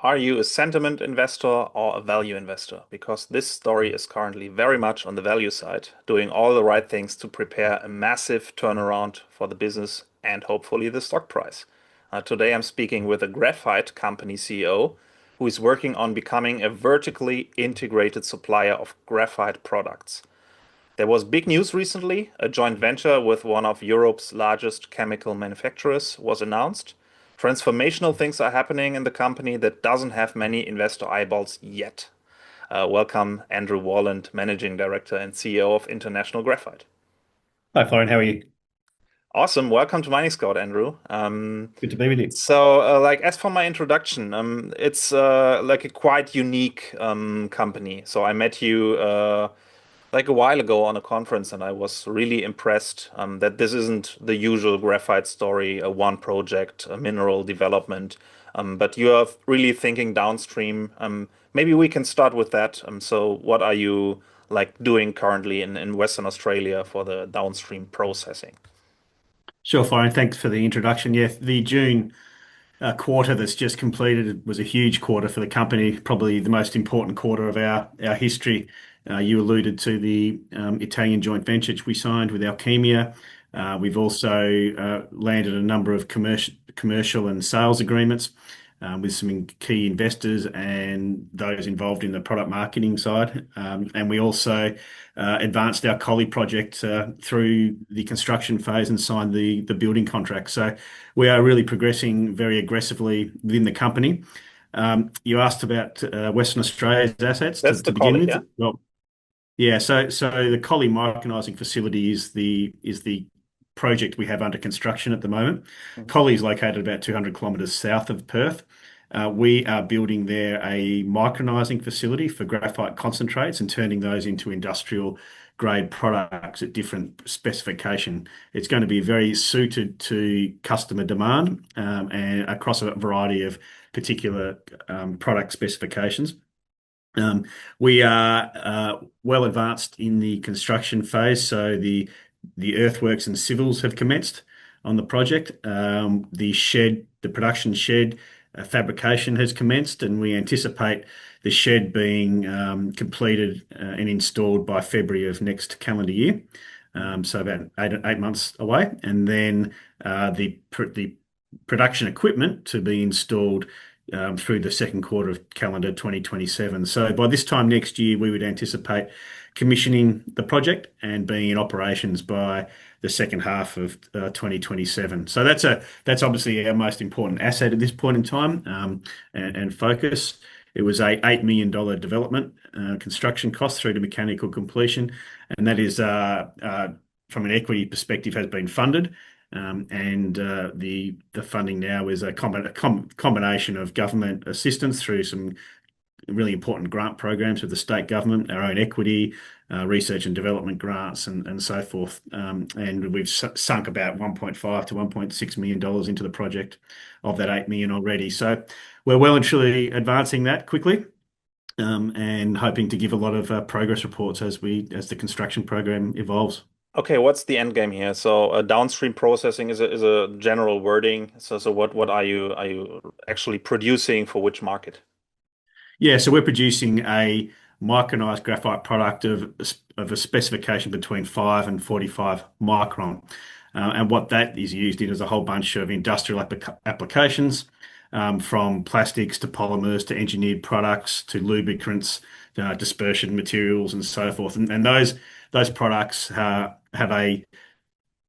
Are you a sentiment investor or a value investor? Because this story is currently very much on the value side, doing all the right things to prepare a massive turnaround for the business and hopefully the stock price. Today I'm speaking with a graphite company CEO who is working on becoming a vertically integrated supplier of graphite products. There was big news recently. A joint venture with one of Europe's largest chemical manufacturers was announced. Transformational things are happening in the company that doesn't have many investor eyeballs yet. Welcome, Andrew Worland, Managing Director and CEO of International Graphite. Hi, Florian. How are you? Awesome. Welcome to Miningscout, Andrew. Good to be with you. As for my introduction, it's like a quite unique company. So I met you like a while ago on a conference, and I was really impressed that this isn't the usual graphite story, a one project, a mineral development, but you are really thinking downstream. Maybe we can start with that. So what are you like doing currently in Western Australia for the downstream processing? Sure, Florian. Thanks for the introduction. Yeah, the June quarter that's just completed was a huge quarter for the company, probably the most important quarter of our history. You alluded to the Italian joint venture which we signed with Alkeemia. We've also landed a number of commercial and sales agreements with some key investors and those involved in the product marketing side. And we also advanced our Collie project through the construction phase and signed the building contract. So we are really progressing very aggressively within the company. You asked about Western Australia's assets That's the to begin Collie, with. yeah? Well, yeah, so the Collie Micronising Facility is the project we have under construction at the moment. Mhm. Collie is located about 200 kilometres south of Perth. We are building there a micronising facility for graphite concentrates and turning those into industrial grade products at different specification. It's going to be very suited to customer demand and across a variety of particular product specifications. We are well advanced in the construction phase, so the earthworks and civils have commenced on the project. The production shed fabrication has commenced, and we anticipate the shed being completed and installed by February of next calendar year. So about 8 months away, and then the production equipment to be installed through the second quarter of calendar 2027. So by this time next year, we would anticipate commissioning the project and being in operations by the second half of 2027. So that's obviously our most important asset at this point in time and focus. It was a $8 million development construction cost through to mechanical completion, and that is from an equity perspective has been funded. The funding now is a combination of government assistance through some really important grant programs with the state government, our own equity, research and development grants, and so forth. And we've sunk about $1.5 to $1.6 million into the project of that 8 million already. So we're well and truly advancing that quickly. And hoping to give a lot of progress reports as the construction program evolves. Okay, what's the end game here? So downstream processing is a general wording. So what are you actually producing for which market? Yeah, so we're producing a micronized graphite product of a specification between 5 and 45 micron. And what that is used in is a whole bunch of industrial applications, from plastics to polymers to engineered products to lubricants, dispersion materials, and so forth. And those products have a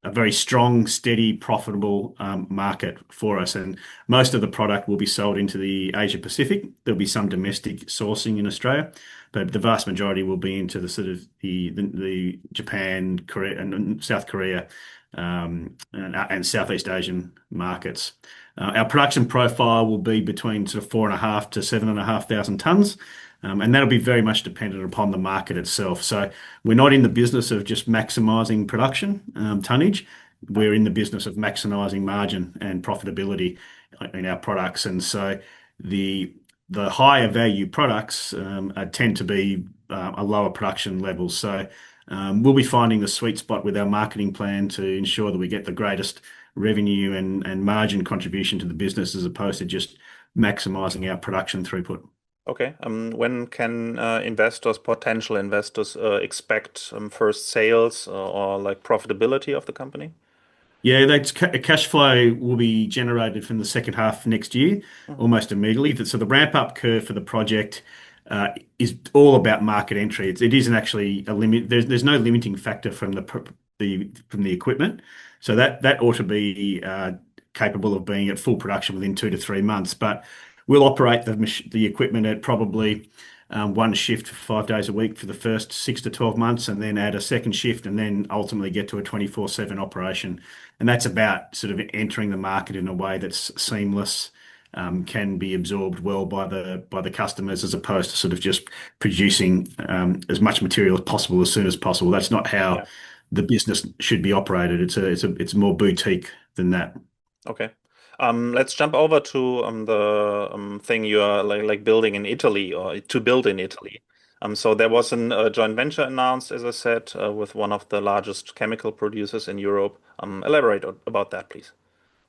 very strong, steady, profitable market for us. And most of the product will be sold into the Asia Pacific. There'll be some domestic sourcing in Australia, but the vast majority will be into the sort of the Japan, Korea, and South Korea, and Southeast Asian markets. Our production profile will be between sort of 4.5 to 7,500 tons. And that'll be very much dependent upon the market itself. So we're not in the business of just maximizing production tonnage. We're in the business of maximizing margin and profitability in our products. And so the higher value products tend to be a lower production level. So we'll be finding the sweet spot with our marketing plan to ensure that we get the greatest revenue and margin contribution to the business as opposed to just maximizing our production throughput. Okay. When can potential investors, expect first sales, or like profitability of the company? Yeah, cash flow will be generated from the second half of next year, Mhm. almost immediately. So the ramp up curve for the project is all about market entry. It isn't actually a limit. There's no limiting factor from the equipment. So that ought to be capable of being at full production within 2 to 3 months. But we'll operate the equipment at probably one shift 5 days a week for the first 6 to 12 months, and then add a second shift, and then ultimately get to a 24/7 operation. And that's about sort of entering the market in a way that's seamless, can be absorbed well by the customers, as opposed to sort of just producing as much material as possible as soon as possible. That's not how Yeah. the business should be operated. It's more boutique than that. Okay. Let's jump over to the thing you are like building in Italy, or to build in Italy. So there was a joint venture announced, as I said, with one of the largest chemical producers in Europe. Elaborate about that, please.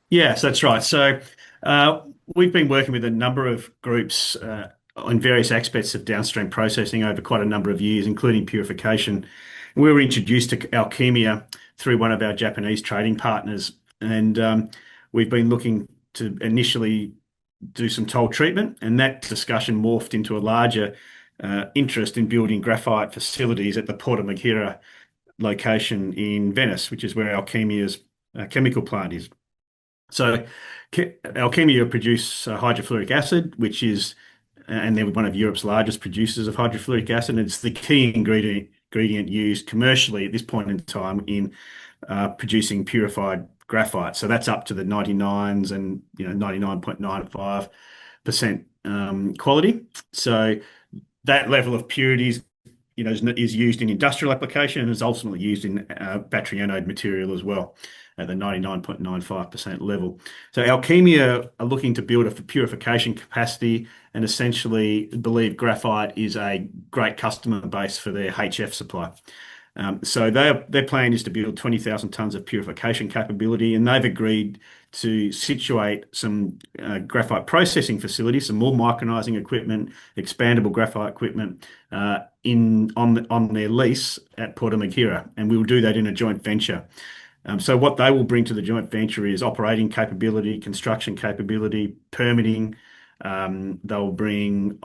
Yes, that's right. So uh, we've been working with a number of groups on various aspects of downstream processing over quite a number of years, including purification. We were introduced to Alkeemia through one of our Japanese trading partners, and we've been looking to initially do some toll treatment, and that discussion morphed into a larger interest in building graphite facilities at the Porto Marghera location in Venice, which is where Alkeemia's chemical plant is. So, Alkeemia produce hydrofluoric acid, and they're one of Europe's largest producers of hydrofluoric acid. And it's the key ingredient used commercially at this point in time in producing purified graphite. So that's up to the 99s and 99.95% quality. So that level of purity is used in industrial application, and is ultimately used in battery-anode material as well at the 99.95% level. So Alkeemia are looking to build a purification capacity, and essentially believe graphite is a great customer base for their HF supply. So their plan is to build 20,000 tonnes of purification capability, and they've agreed to situate some graphite processing facilities, some more micronizing equipment, expandable graphite equipment on their lease at Porto Marghera, and we will do that in a joint venture. So what they will bring to the joint venture is operating capability, construction capability, permitting. They'll bring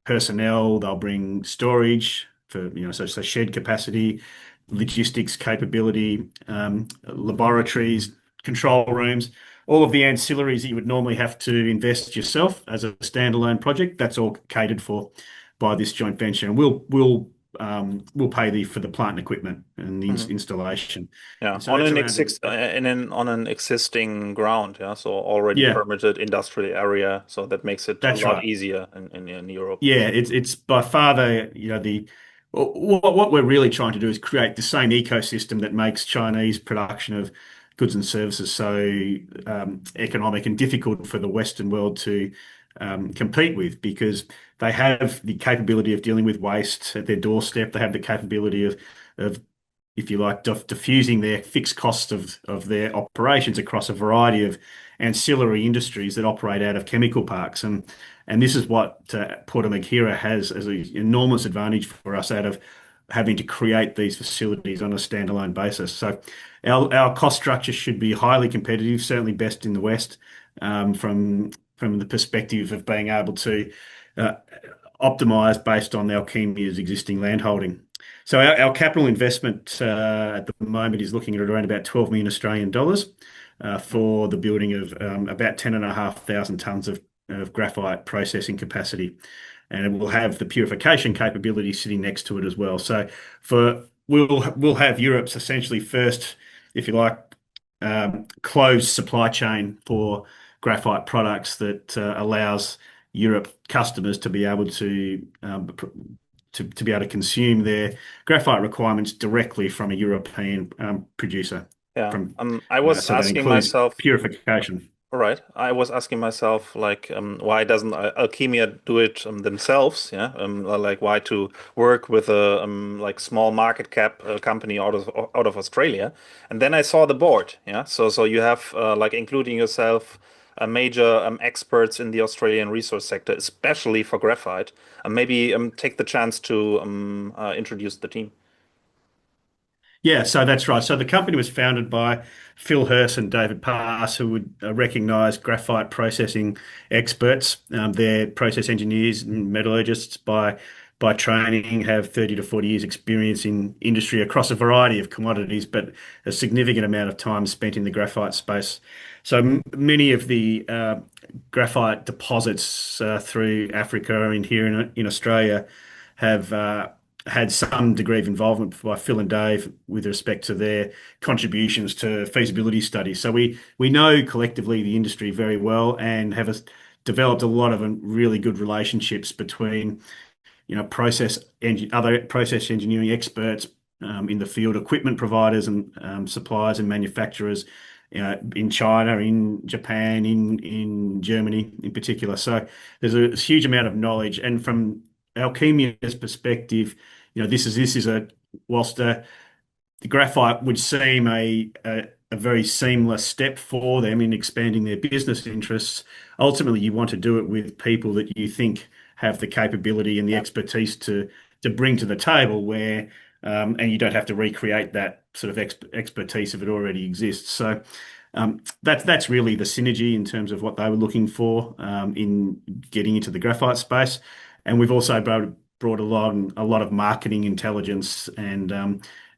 personnel. They'll bring storage for so shed capacity, logistics capability, laboratories, control rooms, all of the ancillaries that you would normally have to invest yourself as a standalone project. That's all catered for by this joint venture, and we'll pay for the plant and equipment and the Mhm. installation. Yeah, And so that's around on an existing ground. Yeah, so already yeah, permitted industrial area. So that makes it a that's lot right. easier in Europe. Yeah, it's by far the what we're really trying to do is create the same ecosystem that makes Chinese production of goods and services so economic and difficult for the Western world to compete with, because they have the capability of dealing with waste at their doorstep. They have the capability of if you like, diffusing their fixed costs of their operations across a variety of ancillary industries that operate out of chemical parks. And this is what Porto Marghera has as an enormous advantage for us out of having to create these facilities on a standalone basis. So our cost structure should be highly competitive, certainly best in the West, from the perspective of being able to uh, optimize based on Alkeemia's existing landholding. So our capital investment at the moment is looking at around about 12 million Australian dollars for the building of about 10,500 tonnes of graphite processing capacity, and it will have the purification capability sitting next to it as well. So we'll have Europe's essentially first, if you like, closed supply chain for graphite products that allows Europe customers to be able to be able to consume their graphite requirements directly from a European producer. Yeah. From I was so that asking includes myself. purification. Right. I was asking myself, like, why doesn't Alkemia do it themselves? Yeah. Like, why to work with a like small market cap company out of Australia? And then I saw the board. Yeah. So you have like including yourself, major experts in the Australian resource sector, especially for graphite. Maybe take the chance to introduce the team. Yeah, so that's right. So the company was founded by Phil Hurst and David Pass, who would recognised graphite processing experts. They're process engineers and metallurgists by training, have 30 to 40 years experience in industry across a variety of commodities, but a significant amount of time spent in the graphite space. So many of the graphite deposits through Africa and here in Australia have had some degree of involvement by Phil and Dave with respect to their contributions to feasibility studies. So we know collectively the industry very well and have developed a lot of really good relationships between other process engineering experts in the field, equipment providers and suppliers and manufacturers in China, in Japan, in Germany in particular. So there's a huge amount of knowledge, and from Alkeemia's perspective, this is a whilst the graphite would seem a very seamless step for them in expanding their business interests. Ultimately, you want to do it with people that you think have the capability and the expertise to bring to the table and you don't have to recreate that sort of expertise if it already exists. So that's really the synergy in terms of what they were looking for in getting into the graphite space. And we've also brought a lot of marketing intelligence and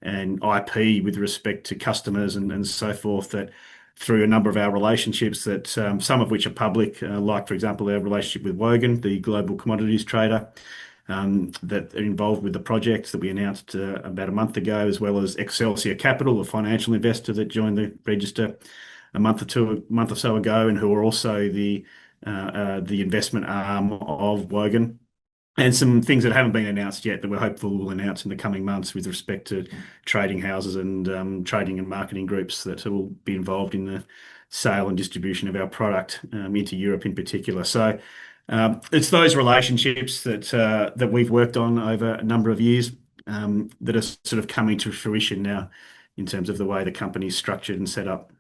IP with respect to customers and so forth that through a number of our relationships that some of which are public, like for example our relationship with Wogan, the global commodities trader, that are involved with the projects that we announced about a month ago, as well as Excelsior Capital, a financial investor that joined the register a month or so ago, and who are also the investment arm of Wogan. And some things that haven't been announced yet that we're hopeful will announce in the coming months with respect to trading houses and trading and marketing groups that will be involved in the sale and distribution of our product into Europe in particular. So it's those relationships that we've worked on over a number of years that are sort of coming to fruition now in terms of the way the company's structured and set up.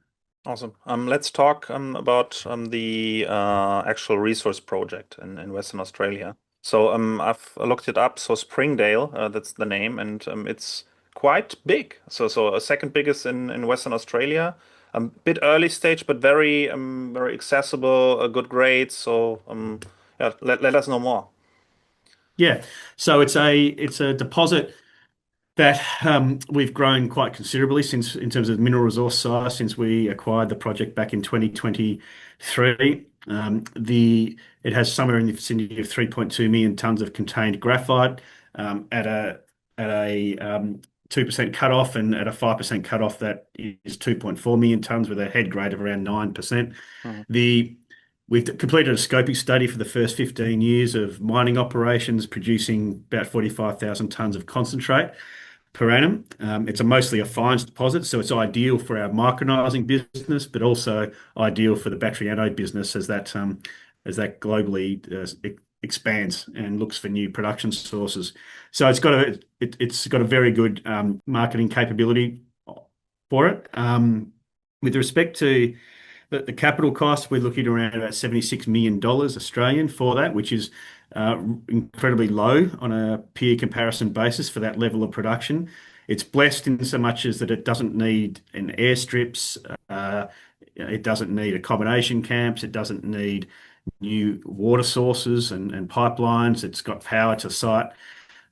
Awesome. Let's talk about the actual resource project in Western Australia. So I've looked it up. So Springdale, that's the name, and it's quite big. So a second biggest in Western Australia. A bit early stage, but very accessible, a good grade. So yeah, let us know more. Yeah, so it's a deposit that we've grown quite considerably since in terms of mineral resource size since we acquired the project back in 2023. It has somewhere in the vicinity of 3.2 million tons of contained graphite at a 2% cutoff, and at a 5% cutoff that is 2.4 million tons with a head grade of around 9%. Mhm. We've completed a scoping study for the first 15 years of mining operations, producing about 45,000 tons of concentrate per annum. It's mostly a fines deposit, so it's ideal for our micronizing business, but also ideal for the battery-anode business as that globally expands and looks for new production sources. So it's got a very good marketing capability for it. With respect to the capital cost, we're looking around about $76 million Australian for that, which is incredibly low on a peer comparison basis for that level of production. It's blessed in so much as that it doesn't need an airstrips, it doesn't need accommodation camps, it doesn't need new water sources and pipelines. It's got power to site,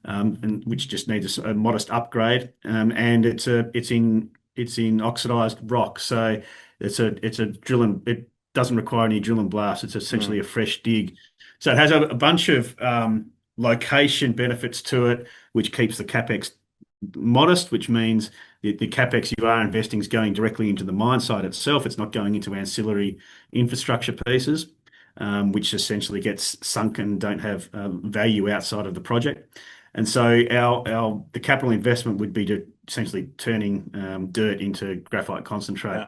and which just needs a modest upgrade. And it's in oxidized rock, so it's a drill and it doesn't require any drill and blast. It's essentially Mm. a fresh dig. So it has a bunch of location benefits to it, which keeps the capex modest, which means the capex you are investing is going directly into the mine site itself. It's not going into ancillary infrastructure pieces, which essentially gets sunk and don't have value outside of the project. And so the capital investment would be to essentially turning dirt into graphite concentrate. Yeah.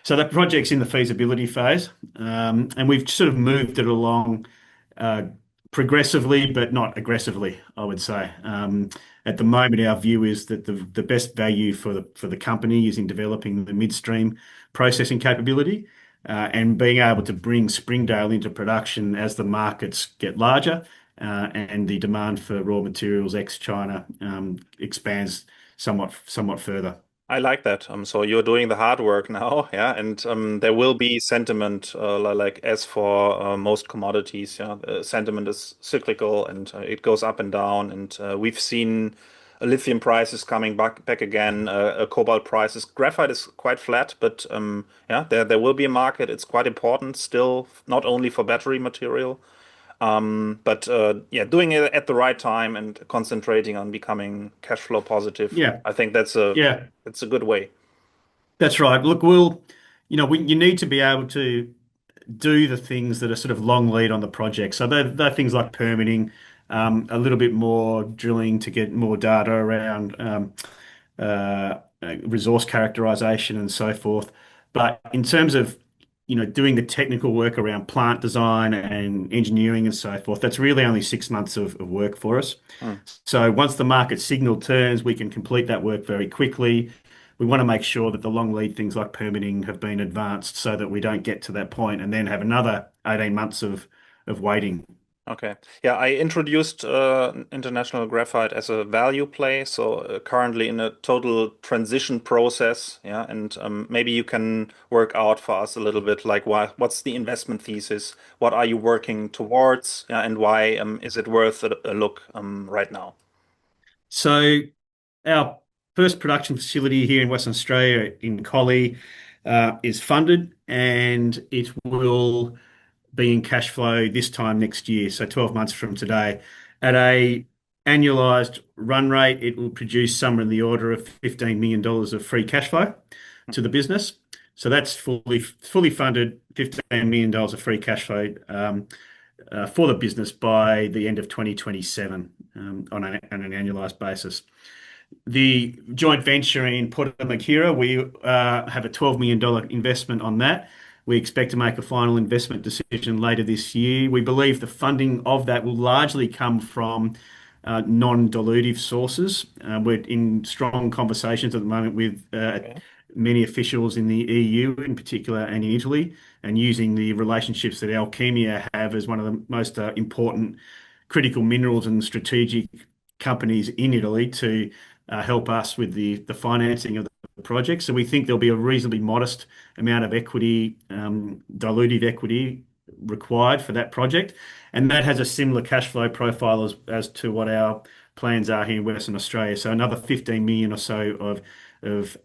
So that project's in the feasibility phase, and we've sort of moved it along uh, progressively, but not aggressively, I would say. At the moment, our view is that the best value for the company is in developing the midstream processing capability. and being able to bring Springdale into production as the markets get larger and the demand for raw materials ex-China expands somewhat further. I like that. So you're doing the hard work now, yeah, and there will be sentiment, like as for most commodities, yeah, sentiment is cyclical and it goes up and down, and we've seen lithium prices coming back again, cobalt prices. Graphite is quite flat, but yeah, there will be a market. It's quite important still, not only for battery material, but yeah, doing it at the right time and concentrating on becoming cash flow positive. Yeah, I think that's a good way. that's right. Look, you need to be able to do the things that are sort of long lead on the project. So they're things like permitting, a little bit more drilling to get more data around resource characterization and so forth. But in terms of, doing the technical work around plant design and engineering and so forth, that's really only 6 months of work for us. Hmm. So once the market signal turns, we can complete that work very quickly. We want to make sure that the long lead things like permitting have been advanced so that we don't get to that point and then have another 18 months of waiting. Okay. Yeah, I introduced international graphite as a value play, so currently in a total transition process. Yeah, and maybe you can work out for us a little bit like what's the investment thesis? What are you working towards? Yeah, and why is it worth a look right now? So our first production facility here in Western Australia in Collie is funded and it will be in cash flow this time next year, so 12 months from today. At a annualized run rate, it will produce somewhere in the order of $15 million of free cash flow to the business. So that's fully funded, $15 million of free cash flow for the business by the end of 2027 on an annualized basis. The joint venture in Porto Marghera, we have a $12 million investment on that. We expect to make a final investment decision later this year. We believe the funding of that will largely come from non-dilutive sources. We're in strong conversations at the moment with Okay. many officials in the EU in particular and in Italy, and using the relationships that Alkeemia have as one of the most important critical minerals and strategic companies in Italy to help us with the financing of the project. So we think there'll be a reasonably modest amount of equity, dilutive equity required for that project. And that has a similar cash flow profile as to what our plans are here in Western Australia. So another 15 million or so of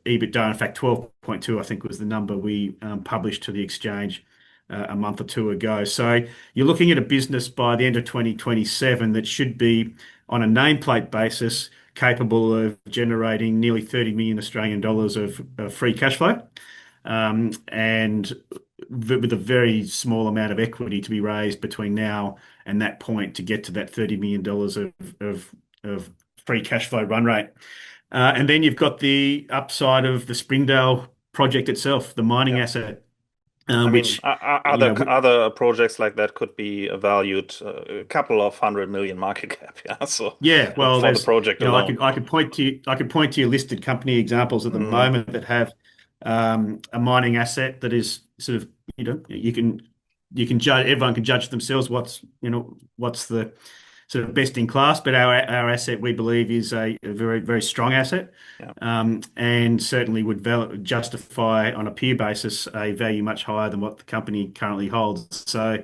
EBITDA. In fact, 12.2, I think was the number we published to the exchange a month or two ago. So you're looking at a business by the end of 2027 that should be on a nameplate basis capable of generating nearly 30 million Australian dollars of free cash flow, and with a very small amount of equity to be raised between now and that point to get to that $30 million of free cash flow run rate. And then you've got the upside of the Springdale project itself, the mining Yeah. asset, I mean, which, you know, other projects like that could be valued a couple of 100 million market cap. Yeah. So yeah, well, for the project alone. I could point to you listed company examples at the Mm, moment that have a mining asset that is sort of, you can judge, everyone can judge themselves what's the sort of best in class, but our asset we believe is a very very strong asset, yeah. and certainly would justify on a peer basis a value much higher than what the company currently holds. So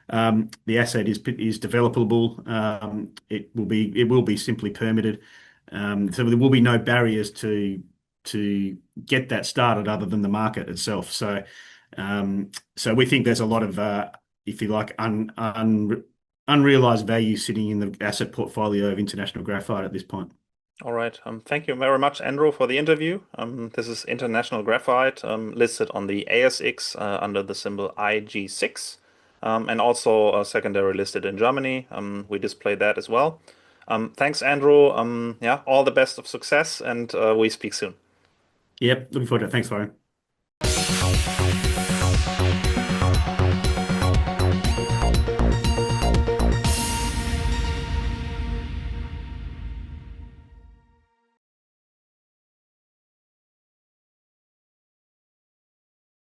the asset is developable. It will be simply permitted. So there will be no barriers to get that started other than the market itself. So we think there's a lot of if you like unrealized value sitting in the asset portfolio of International Graphite at this point. All right. Thank you very much, Andrew, for the interview. This is International Graphite, listed on the ASX under the symbol IG6, and also secondary listed in Germany. We display that as well. Thanks, Andrew. Yeah, all the best of success, and we speak soon. Yep, looking forward to it. Thanks, Lauren.